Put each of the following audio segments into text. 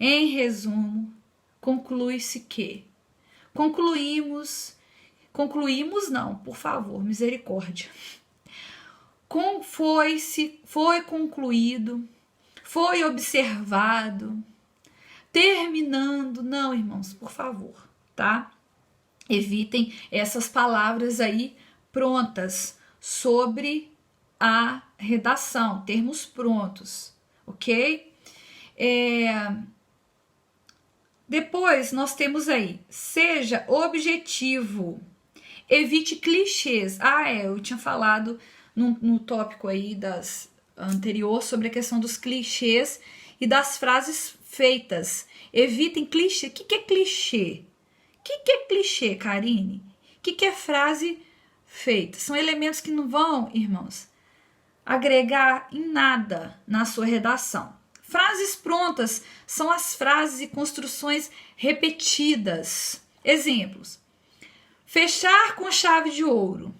Em resumo, conclui-se que concluímos não, por favor, misericórdia. Foi concluído, foi observado, terminando, não, irmãos, por favor, tá? Evitem essas palavras aí prontas sobre a redação, termos prontos, ok? Depois nós temos aí, seja objetivo, evite clichês. Eu tinha falado no tópico aí anterior sobre a questão dos clichês e das frases feitas. Evitem clichê. O que é clichê? O que é clichê, Karine? O que é frase feita? São elementos que não vão, irmãos, agregar em nada na sua redação. Frases prontas são as frases e construções repetidas. Exemplos. Fechar com chave de ouro.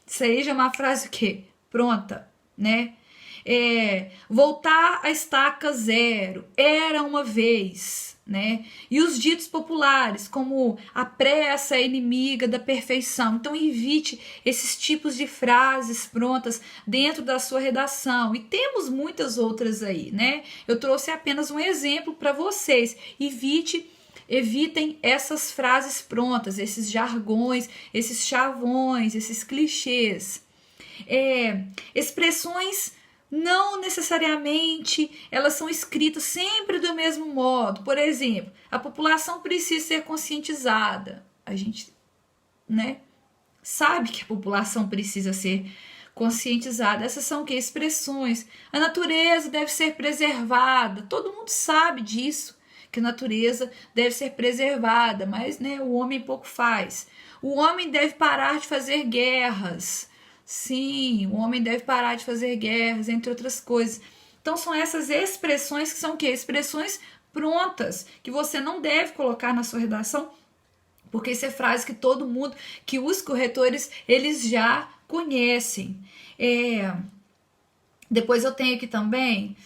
Isso aí já é uma frase o quê? Pronta, né? Voltar à estaca zero. Era uma vez, né? E os ditos populares, como a pressa é inimiga da perfeição. Então, evite esses tipos de frases prontas dentro da sua redação. E temos muitas outras aí, né? Eu trouxe apenas um exemplo para vocês. Evitem essas frases prontas, esses jargões, esses chavões, esses clichês. Expressões não necessariamente elas são escritas sempre do mesmo modo. Por exemplo, a população precisa ser conscientizada. A gente, né, sabe que a população precisa ser conscientizada. Essas são o quê? Expressões. A natureza deve ser preservada. Todo mundo sabe disso, que a natureza deve ser preservada, mas, né, o homem pouco faz. O homem deve parar de fazer guerras. Sim, o homem deve parar de fazer guerras, entre outras coisas. Então são essas expressões que são o quê? Expressões prontas, que você não deve colocar na sua redação, porque isso é frase que todo mundo, que os corretores, eles já conhecem. Depois eu tenho aqui também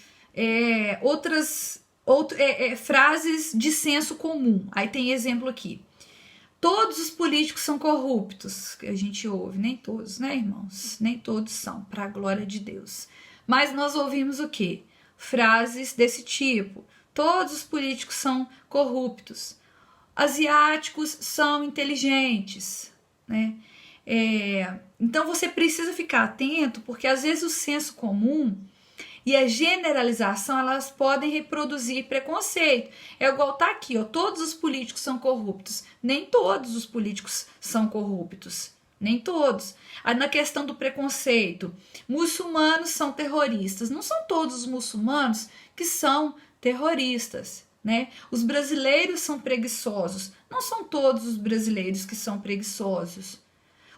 frases de senso comum. Aí tem exemplo aqui. Todos os políticos são corruptos, que a gente ouve, nem todos, né, irmãos? Nem todos são, para a glória de Deus. Mas nós ouvimos o quê? Frases desse tipo. Todos os políticos são corruptos. Asiáticos são inteligentes, né? Então você precisa ficar atento, porque às vezes o senso comum e a generalização, elas podem reproduzir preconceito. É igual tá aqui, ó, todos os políticos são corruptos. Nem todos os políticos são corruptos. Nem todos. Aí na questão do preconceito, muçulmanos são terroristas. Não são todos os muçulmanos que são terroristas, né? Os brasileiros são preguiçosos. Não são todos os brasileiros que são preguiçosos.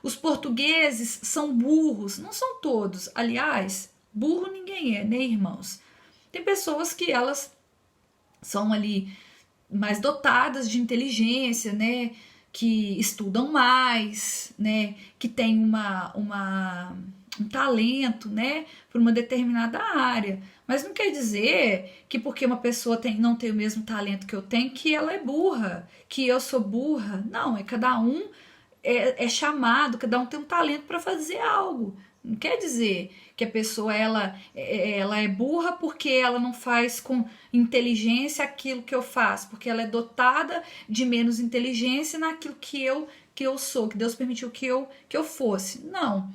Os portugueses são burros. Não são todos. Aliás, burro ninguém é, né, irmãos? Tem pessoas que elas são ali mais dotadas de inteligência, né? Que estudam mais, né? Que tem um talento, né? Por uma determinada área. Mas não quer dizer que porque uma pessoa não tem o mesmo talento que eu tenho, que ela é burra, que eu sou burra. Não, cada um é chamado, cada um tem um talento para fazer algo. Não quer dizer que a pessoa ela é burra porque ela não faz com inteligência aquilo que eu faço, porque ela é dotada de menos inteligência naquilo que eu sou, que Deus permitiu que eu fosse. Não.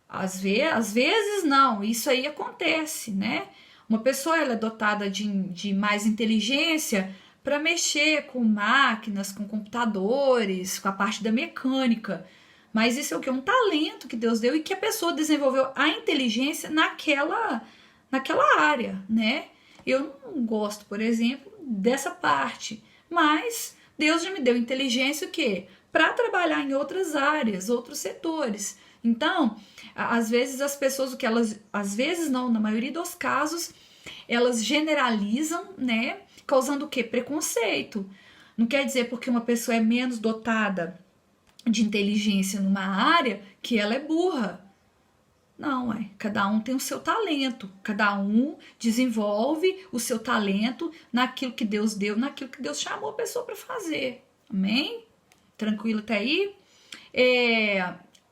Às vezes não, isso aí acontece, né? Uma pessoa ela é dotada de mais inteligência para mexer com máquinas, com computadores, com a parte da mecânica. Mas isso é o quê? Um talento que Deus deu e que a pessoa desenvolveu a inteligência naquela área, né? Eu não gosto, por exemplo, dessa parte, mas Deus já me deu inteligência o quê? Para trabalhar em outras áreas, outros setores. Então, às vezes as pessoas, às vezes não, na maioria dos casos, elas generalizam, né? Causando o quê? Preconceito. Não quer dizer porque uma pessoa é menos dotada de inteligência numa área que ela é burra. Não, cada um tem o seu talento, cada um desenvolve o seu talento naquilo que Deus deu, naquilo que Deus chamou a pessoa para fazer. Amém? Tranquilo até aí?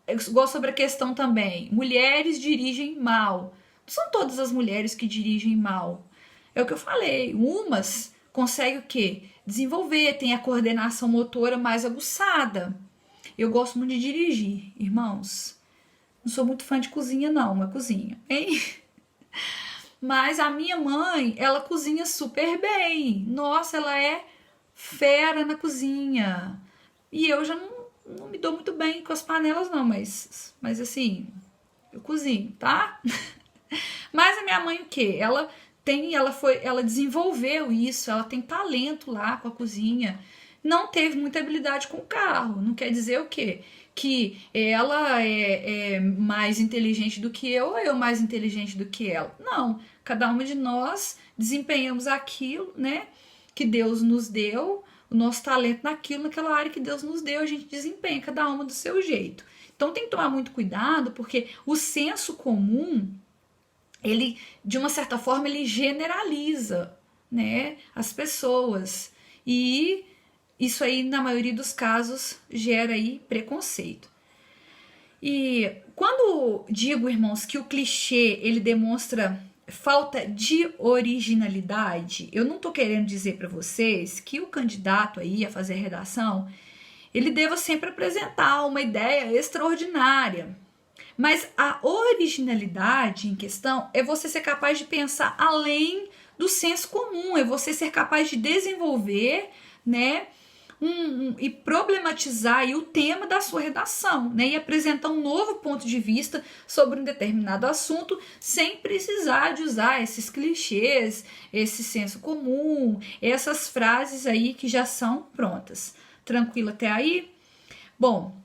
Eu gosto sobre a questão também, mulheres dirigem mal. Não são todas as mulheres que dirigem mal. É o que eu falei, umas conseguem o quê? Desenvolver, tem a coordenação motora mais aguçada. Eu gosto muito de dirigir, irmãos. Não sou muito fã de cozinha não, uma cozinha, hein? Mas a minha mãe, ela cozinha super bem. Nossa, ela é fera na cozinha. E eu já não me dou muito bem com as panelas não, mas assim, eu cozinho, tá? Mas a minha mãe o quê? Ela desenvolveu isso, ela tem talento lá com a cozinha. Não teve muita habilidade com o carro. Não quer dizer o quê? Que ela é mais inteligente do que eu ou eu mais inteligente do que ela. Não, cada uma de nós desempenhamos aquilo, né, que Deus nos deu, o nosso talento naquela área que Deus nos deu, a gente desempenha cada uma do seu jeito. Então tem que tomar muito cuidado, porque o senso comum, ele, de uma certa forma, ele generaliza, né, as pessoas. E isso aí, na maioria dos casos, gera aí preconceito. E quando digo, irmãos, que o clichê, ele demonstra falta de originalidade, eu não tô querendo dizer para vocês que o candidato aí a fazer redação, ele deva sempre apresentar uma ideia extraordinária. Mas a originalidade em questão é você ser capaz de pensar além do senso comum, é você ser capaz de desenvolver, né, e problematizar aí o tema da sua redação, né, e apresentar um novo ponto de vista sobre um determinado assunto sem precisar de usar esses clichês, esse senso comum, essas frases aí que já são prontas. Tranquilo até aí? Bom,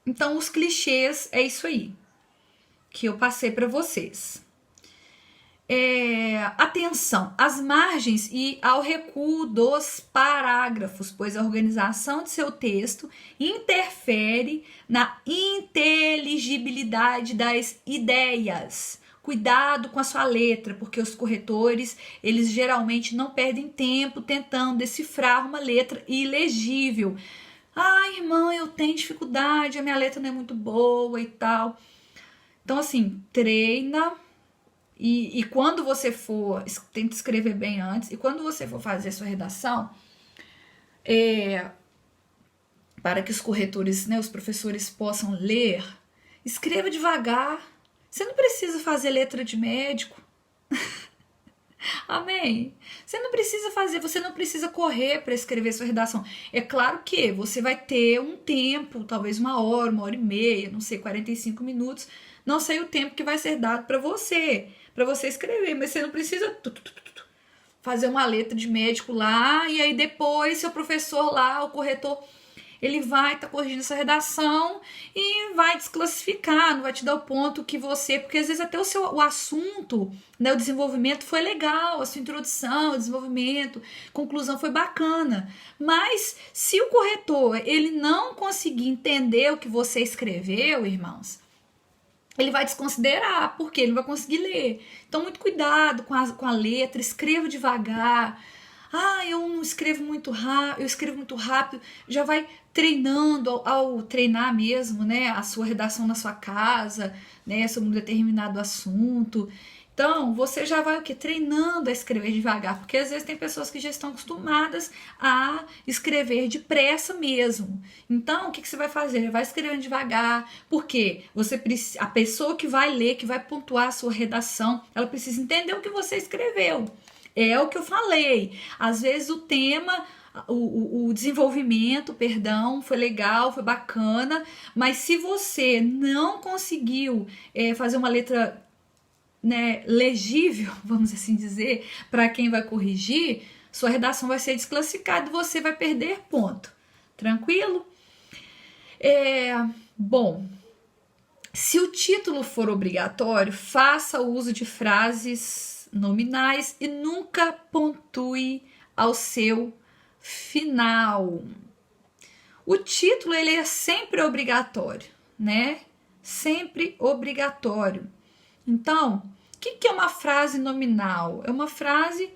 então os clichês é isso aí que eu passei para vocês. Atenção às margens e ao recuo dos parágrafos, pois a organização de seu texto interfere na inteligibilidade das ideias. Cuidado com a sua letra, porque os corretores, eles geralmente não perdem tempo tentando decifrar uma letra ilegível. Irmã, eu tenho dificuldade, a minha letra não é muito boa e tal. Então, assim, treina. E quando você for, tenta escrever bem antes, e quando você for fazer a sua redação, para que os corretores, né, os professores possam ler, escreva devagar. Você não precisa fazer letra de médico. Amém? Você não precisa correr para escrever sua redação. É claro que você vai ter um tempo, talvez 1 hora e meia, não sei, 45 minutos, não sei o tempo que vai ser dado para você escrever, mas você não precisa fazer uma letra de médico lá, e aí depois seu professor lá, o corretor, ele vai estar corrigindo essa redação e vai desclassificar, não vai te dar o ponto que você... Porque às vezes até o assunto, né, o desenvolvimento foi legal, a sua introdução, o desenvolvimento, conclusão foi bacana. Mas se o corretor, ele não conseguir entender o que você escreveu, irmãos, ele vai desconsiderar, porque ele não vai conseguir ler. Então, muito cuidado com a letra, escreva devagar. Eu não escrevo muito rápido, eu escrevo muito rápido. Já vai treinando ao treinar mesmo, né, a sua redação na sua casa, né, sobre um determinado assunto. Então, você já vai o quê? Treinando a escrever devagar, porque às vezes tem pessoas que já estão acostumadas a escrever depressa mesmo. Então, o que você vai fazer? Vai escrevendo devagar, porque a pessoa que vai ler, que vai pontuar a sua redação, ela precisa entender o que você escreveu. É o que eu falei. Às vezes o tema... O desenvolvimento, foi legal, foi bacana, mas se você não conseguiu fazer uma letra, né, legível, vamos assim dizer, para quem vai corrigir, sua redação vai ser desclassificada e você vai perder ponto. Tranquilo? Bom, se o título for obrigatório, faça uso de frases nominais e nunca pontue ao seu final. O título, ele é sempre obrigatório, né? sempre obrigatório. Então, o que é uma frase nominal? É uma frase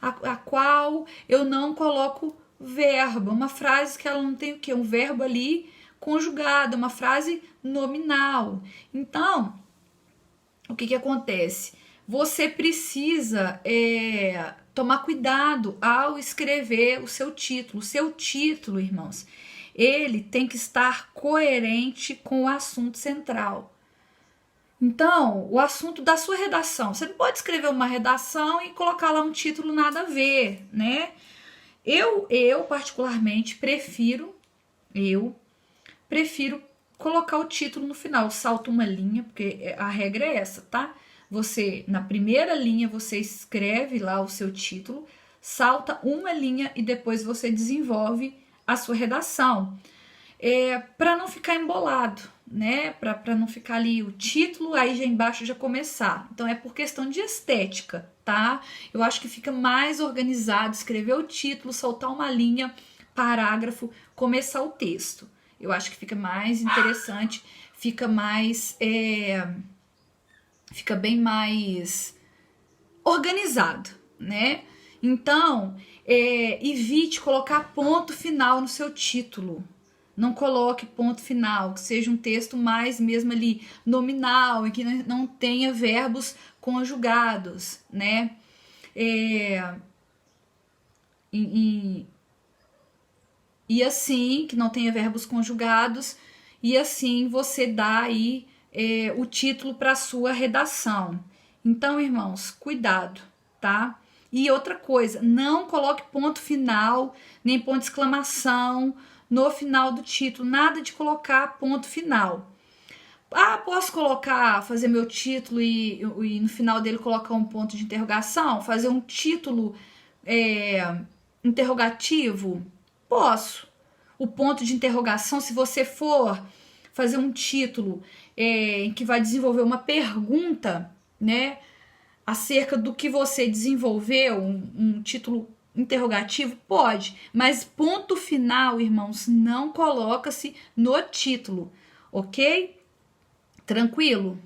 a qual eu não coloco verbo, uma frase que ela não tem o quê? Um verbo ali conjugado, uma frase nominal. Então, o que acontece? Você precisa tomar cuidado ao escrever o seu título. O seu título, irmãos, ele tem que estar coerente com o assunto central. Então, o assunto da sua redação. Você não pode escrever uma redação e colocar lá um título nada a ver, né? Eu particularmente prefiro colocar o título no final. Salto uma linha, porque a regra é essa, tá? Você, na primeira linha, você escreve lá o seu título, salta uma linha e depois você desenvolve a sua redação. Para não ficar embolado, né? Para não ficar ali o título, aí já embaixo já começar. Então é por questão de estética, tá? Eu acho que fica mais organizado escrever o título, soltar uma linha, parágrafo, começar o texto. Eu acho que fica mais interessante, fica bem mais organizado, né? Então, evite colocar ponto final no seu título. Não coloque ponto final, que seja um texto mais mesmo ali nominal e que não tenha verbos conjugados, né? E assim, que não tenha verbos conjugados, e assim você dá aí o título para a sua redação. Então, irmãos, cuidado, tá? E outra coisa, não coloque ponto final, nem ponto de exclamação no final do título, nada de colocar ponto final. Posso fazer meu título e no final dele colocar um ponto de interrogação? Fazer um título interrogativo? Posso. O ponto de interrogação, se você for fazer um título que vai desenvolver uma pergunta, né, acerca do que você desenvolveu, um título interrogativo, pode, mas ponto final, irmãos, não coloca-se no título, ok? Tranquilo?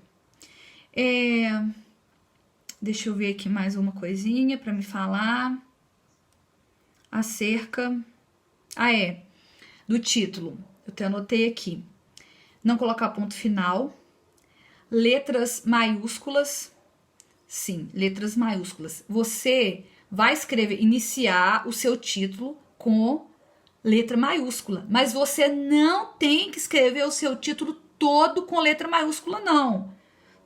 Deixa eu ver aqui mais uma coisinha para me falar acerca do título. Eu até anotei aqui. Não colocar ponto final, letras maiúsculas. Sim, letras maiúsculas. Você vai iniciar o seu título com letra maiúscula, mas você não tem que escrever o seu título todo com letra maiúscula, não,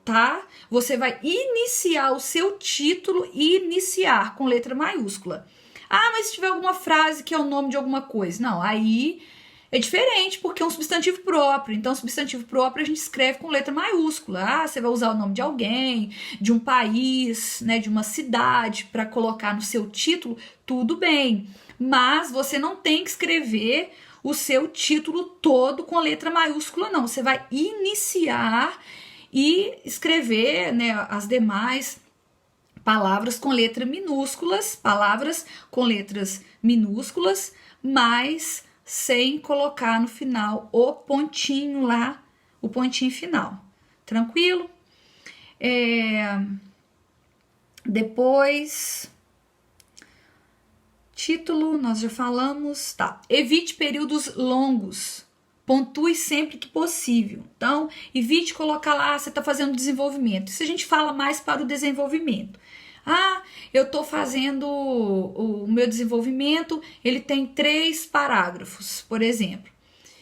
tá? Você vai iniciar o seu título com letra maiúscula. Mas se tiver alguma frase que é o nome de alguma coisa, não, aí é diferente, porque é um substantivo próprio. Então, substantivo próprio a gente escreve com letra maiúscula. Você vai usar o nome de alguém, de um país, né, de uma cidade, para colocar no seu título, tudo bem. Mas você não tem que escrever o seu título todo com letra maiúscula, não. Você vai iniciar e escrever, né, as demais palavras com letras minúsculas, mas sem colocar no final o pontinho lá, o pontinho final. Tranquilo? Depois, título, nós já falamos, tá. Evite períodos longos. Pontue sempre que possível. Então, evite colocar lá, você está fazendo desenvolvimento. Isso a gente fala mais para o desenvolvimento. Eu estou fazendo o meu desenvolvimento, ele tem 3 parágrafos, por exemplo.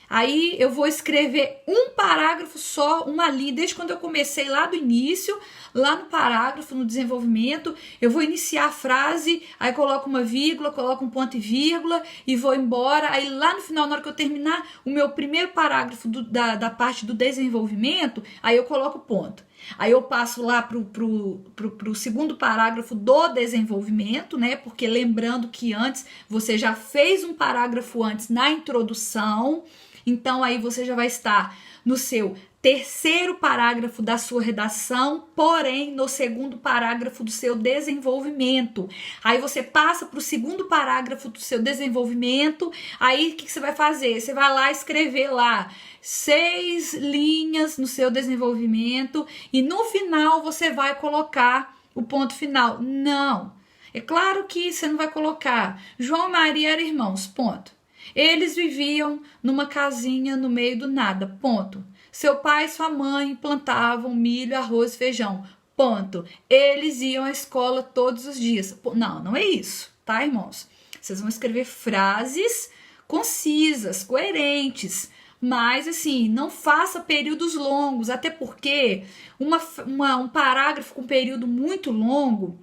Aí eu vou escrever um parágrafo só, uma linha, desde quando eu comecei lá do início, lá no parágrafo, no desenvolvimento, eu vou iniciar a frase, aí coloco uma vírgula, coloco um ponto e vírgula e vou embora. Aí lá no final, na hora que eu terminar o meu primeiro parágrafo da parte do desenvolvimento, aí eu coloco ponto. Aí eu passo lá pro segundo parágrafo do desenvolvimento, né? Porque lembrando que antes você já fez um parágrafo antes na introdução, então aí você já vai estar no seu terceiro parágrafo da sua redação, porém no segundo parágrafo do seu desenvolvimento. Aí você passa para o segundo parágrafo do seu desenvolvimento, aí o que você vai fazer? Você vai lá escrever lá 6 linhas no seu desenvolvimento e no final você vai colocar o ponto final. Não, é claro que você não vai colocar João e Maria eram irmãos, ponto. Eles viviam numa casinha no meio do nada, ponto. Seu pai e sua mãe plantavam milho, arroz e feijão, ponto. Eles iam à escola todos os dias. Não, não é isso, tá, irmãos? Vocês vão escrever frases concisas, coerentes, mas assim, não faça períodos longos, até porque um parágrafo com período muito longo,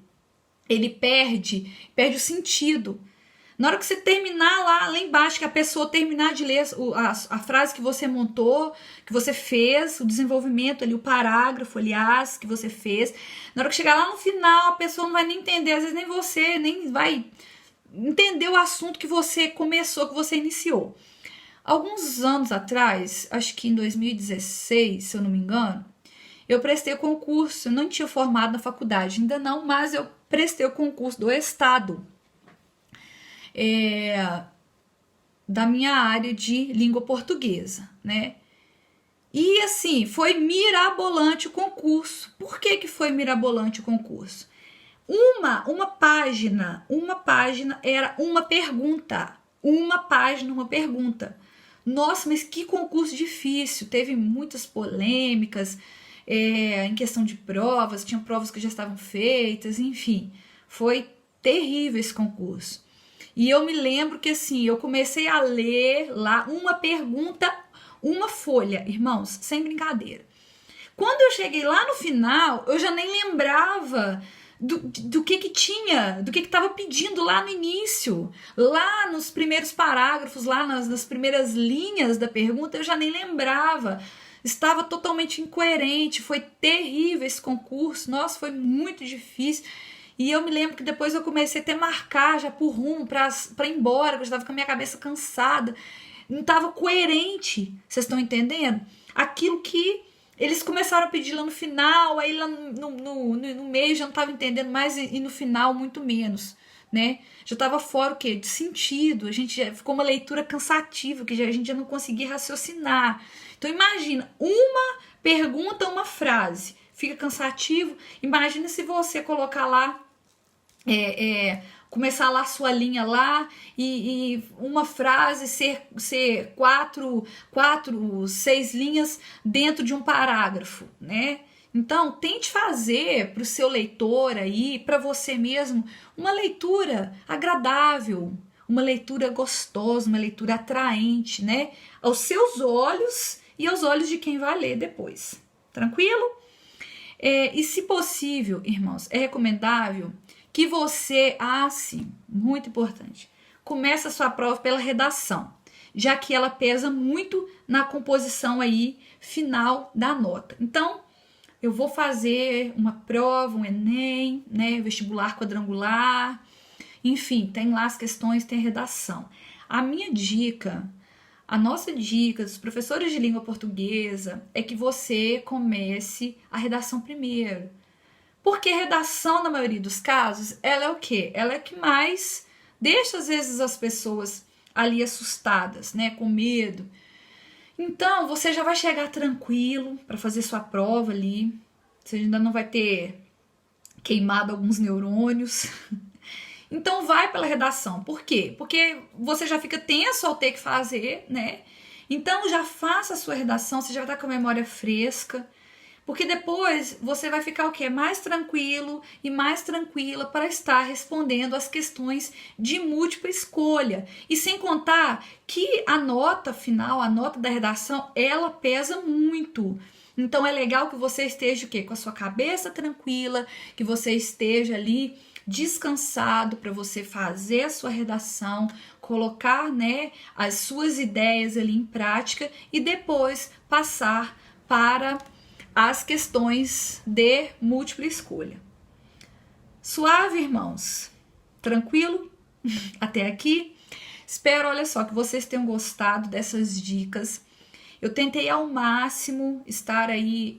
ele perde o sentido. Na hora que você terminar lá embaixo, que a pessoa terminar de ler a frase que você montou, que você fez, o desenvolvimento ali, o parágrafo, aliás, que você fez, na hora que chegar lá no final, a pessoa não vai nem entender, às vezes nem você, nem vai entender o assunto que você começou, que você iniciou. Alguns anos atrás, acho que em 2016, se eu não me engano, eu prestei o concurso, eu não tinha formado na faculdade, ainda não, mas eu prestei o concurso do Estado. Da minha área de língua portuguesa, né? E assim, foi mirabolante o concurso. Por que foi mirabolante o concurso? Uma página era uma pergunta. Uma página, uma pergunta. Nossa, mas que concurso difícil. Teve muitas polêmicas em questão de provas, tinha provas que já estavam feitas, enfim. Foi terrível esse concurso. E eu me lembro que assim, eu comecei a ler lá uma pergunta, uma folha, irmãos, sem brincadeira. Quando eu cheguei lá no final, eu já nem lembrava do que tinha, do que estava pedindo lá no início. Lá nos primeiros parágrafos, lá nas primeiras linhas da pergunta, eu já nem lembrava. Estava totalmente incoerente, foi terrível esse concurso, nossa, foi muito difícil. E eu me lembro que depois eu comecei a até marcar já por rumo para ir embora, porque eu estava com a minha cabeça cansada. Não estava coerente, vocês estão entendendo? Aquilo que eles começaram a pedir lá no final, aí lá no meio já não estava entendendo mais e no final muito menos, né? Já estava fora o quê? De sentido, a gente já ficou uma leitura cansativa, que a gente já não conseguia raciocinar. Então imagina, uma pergunta, uma frase, fica cansativo. Imagina se você colocar lá começar lá a sua linha lá e uma frase ser 6 linhas dentro de um parágrafo, né? Então, tente fazer para o seu leitor aí, para você mesmo, uma leitura agradável, uma leitura gostosa, uma leitura atraente, né? Aos seus olhos e aos olhos de quem vai ler depois. Tranquilo? E se possível, irmãos, é recomendável que você, sim, muito importante, comece a sua prova pela redação, já que ela pesa muito na composição aí final da nota. Então, eu vou fazer uma prova, um Enem, né, vestibular quadrangular, enfim, tem lá as questões, tem a redação. A nossa dica dos professores de língua portuguesa é que você comece a redação primeiro. Porque a redação, na maioria dos casos, ela é o quê? Ela é que mais deixa, às vezes, as pessoas ali assustadas, né? Com medo. Então, você já vai chegar tranquilo para fazer sua prova ali. Você ainda não vai ter queimado alguns neurônios. Então, vai pela redação. Por quê? Porque você já fica tenso ao ter que fazer, né? Então, já faça a sua redação, você já vai estar com a memória fresca. Porque depois você vai ficar o quê? Mais tranquilo e mais tranquila para estar respondendo as questões de múltipla escolha. E sem contar que a nota final, a nota da redação, ela pesa muito. Então é legal que você esteja o quê? Com a sua cabeça tranquila, que você esteja ali descansado para você fazer a sua redação, colocar, né, as suas ideias ali em prática e depois passar para as questões de múltipla escolha. Suave, irmãos? Tranquilo? Até aqui? Espero, olha só, que vocês tenham gostado dessas dicas Eu tentei ao máximo estar aí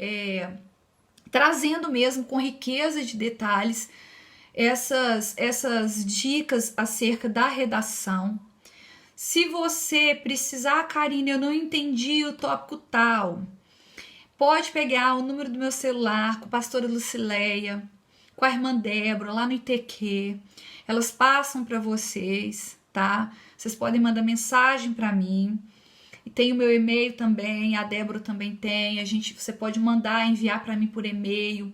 trazendo mesmo com riqueza de detalhes essas dicas acerca da redação. Se você precisar, Karine, eu não entendi o tópico tal, pode pegar o número do meu celular com a pastora Lucileia, com a irmã Débora, lá no ITQ. Elas passam para vocês, tá? Vocês podem mandar mensagem para mim. E tem o meu e-mail também, a Débora também tem. Você pode mandar, enviar para mim por e-mail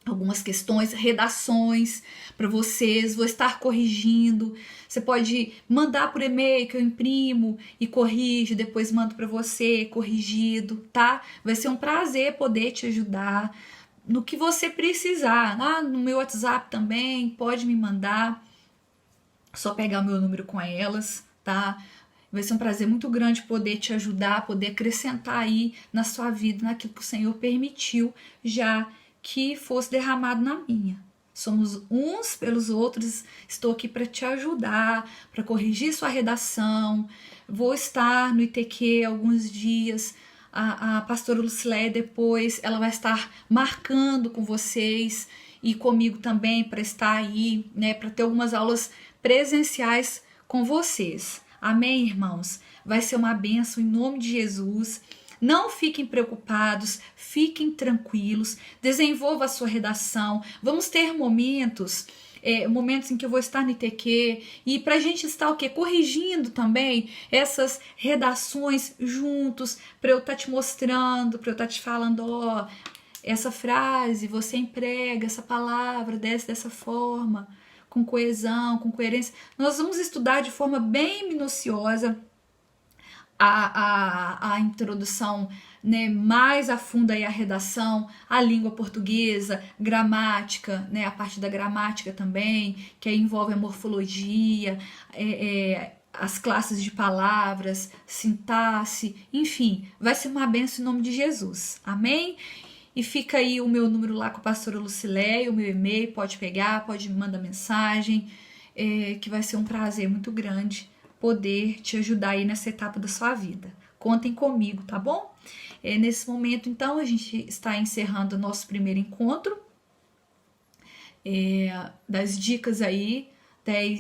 algumas questões, redações para vocês, vou estar corrigindo. Você pode mandar por e-mail que eu imprimo e corrijo, depois mando para você corrigido, tá? Vai ser um prazer poder te ajudar no que você precisar. Lá no meu WhatsApp também, pode me mandar. Só pegar o meu número com elas, tá? Vai ser um prazer muito grande poder te ajudar, poder acrescentar aí na sua vida, naquilo que o Senhor permitiu já que fosse derramado na minha. Somos uns pelos outros, estou aqui para te ajudar, para corrigir sua redação. Vou estar no ITQ alguns dias. A pastora Lucileia depois, ela vai estar marcando com vocês e comigo também para estar aí, né, para ter algumas aulas presenciais com vocês. Amém, irmãos? Vai ser uma bênção em nome de Jesus. Não fiquem preocupados, fiquem tranquilos, desenvolva a sua redação. Vamos ter momentos em que eu vou estar no ITQ e para a gente estar o quê? Corrigindo também essas redações juntos, para eu estar te mostrando, para eu estar te falando, ó, essa frase, você emprega essa palavra dessa forma, com coesão, com coerência. Nós vamos estudar de forma bem minuciosa a introdução, né, mais a fundo aí a redação, a língua portuguesa, gramática, né, a parte da gramática também, que aí envolve a morfologia, as classes de palavras, sintaxe, enfim, vai ser uma bênção em nome de Jesus, amém? E fica aí o meu número lá com a pastora Lucileia, o meu e-mail, pode pegar, pode me mandar mensagem, que vai ser um prazer muito grande poder te ajudar aí nessa etapa da sua vida. Contem comigo, tá bom? Nesse momento, então, a gente está encerrando o nosso primeiro encontro das dicas aí,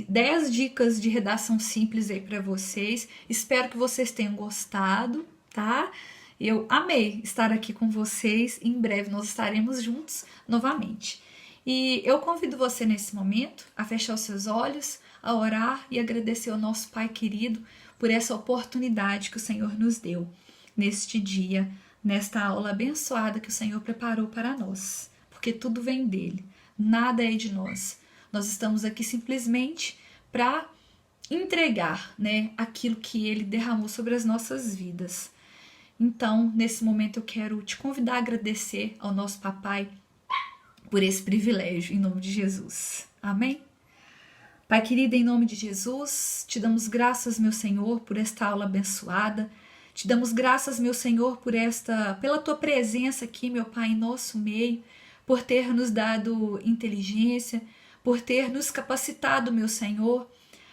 10 dicas de redação simples aí para vocês. Espero que vocês tenham gostado, tá? Eu amei estar aqui com vocês. Em breve nós estaremos juntos novamente. E eu convido você nesse momento a fechar os seus olhos, a orar e agradecer ao nosso Pai querido por essa oportunidade que o Senhor nos deu neste dia, nesta aula abençoada que o Senhor preparou para nós, porque tudo vem dele, nada é de nós. Nós estamos aqui simplesmente para entregar, né, aquilo que ele derramou sobre as nossas vidas. Então, nesse momento eu quero te convidar a agradecer ao nosso papai por esse privilégio, em nome de Jesus. Amém? Pai querido, em nome de Jesus, te damos graças, meu Senhor, por esta aula abençoada. Te damos graças, meu Senhor, pela tua presença aqui, meu Pai, em nosso meio, por ter nos dado inteligência, por ter nos capacitado, meu Senhor,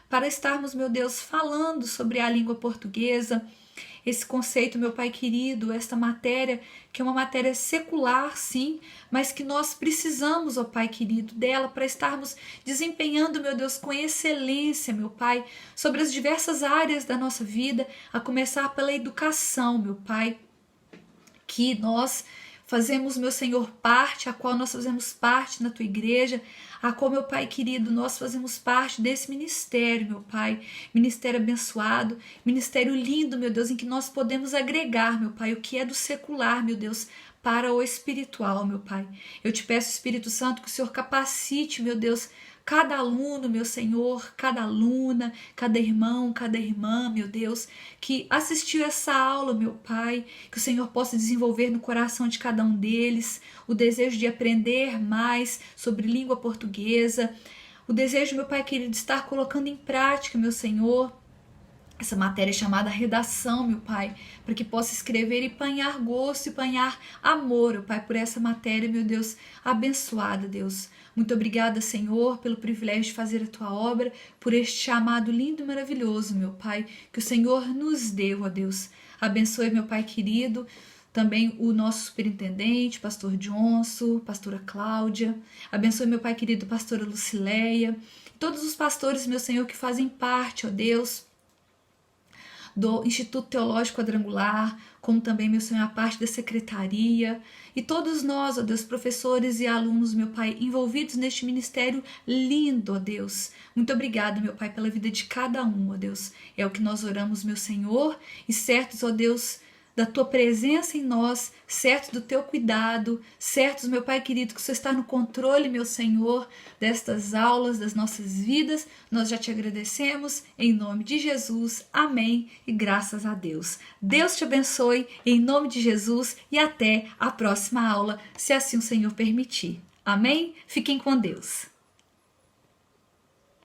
para estarmos, meu Deus, falando sobre a língua portuguesa, esse conceito, meu Pai querido, esta matéria, que é uma matéria secular, sim, mas que nós precisamos, ó Pai querido, dela para estarmos desempenhando, meu Deus, com excelência, meu Pai, sobre as diversas áreas da nossa vida, a começar pela educação, meu Pai, que nós fazemos, meu Senhor, parte, a qual nós fazemos parte na tua igreja, a qual, meu Pai querido, nós fazemos parte desse ministério, meu Pai, ministério abençoado, ministério lindo, meu Deus, em que nós podemos agregar, meu Pai, o que é do secular, meu Deus, para o espiritual, meu Pai. Eu te peço, Espírito Santo, que o Senhor capacite, meu Deus, cada aluno, meu Senhor, cada aluna, cada irmão, cada irmã, meu Deus, que assistiu essa aula, meu Pai, que o Senhor possa desenvolver no coração de cada um deles o desejo de aprender mais sobre língua portuguesa, o desejo, meu Pai querido, de estar colocando em prática, meu Senhor, essa matéria chamada redação, meu Pai, para que possa escrever e panhar gosto e panhar amor, meu Pai, por essa matéria, meu Deus, abençoada, Deus. Muito obrigada, Senhor, pelo privilégio de fazer a Tua obra, por este chamado lindo e maravilhoso, meu Pai, que o Senhor nos deu, ó Deus, Abençoe, meu Pai querido, também o nosso superintendente, pastor Johnson, pastora Cláudia. Abençoe, meu Pai querido, pastora Lucileia. Todos os pastores, meu Senhor, que fazem parte, ó Deus, do Instituto Teológico Quadrangular, como também, meu Senhor, a parte da secretaria, e todos nós, ó Deus, professores e alunos, meu Pai, envolvidos neste ministério lindo, ó Deus. Muito obrigado, meu Pai, pela vida de cada um, ó Deus. É o que nós oramos, meu Senhor, e certos, ó Deus, da tua presença em nós, certos do teu cuidado, certos, meu Pai querido, que o Senhor está no controle, meu Senhor, destas aulas, das nossas vidas. Nós já te agradecemos, em nome de Jesus. Amém e graças a Deus. Deus te abençoe, em nome de Jesus, e até a próxima aula, se assim o Senhor permitir. Amém? Fiquem com Deus.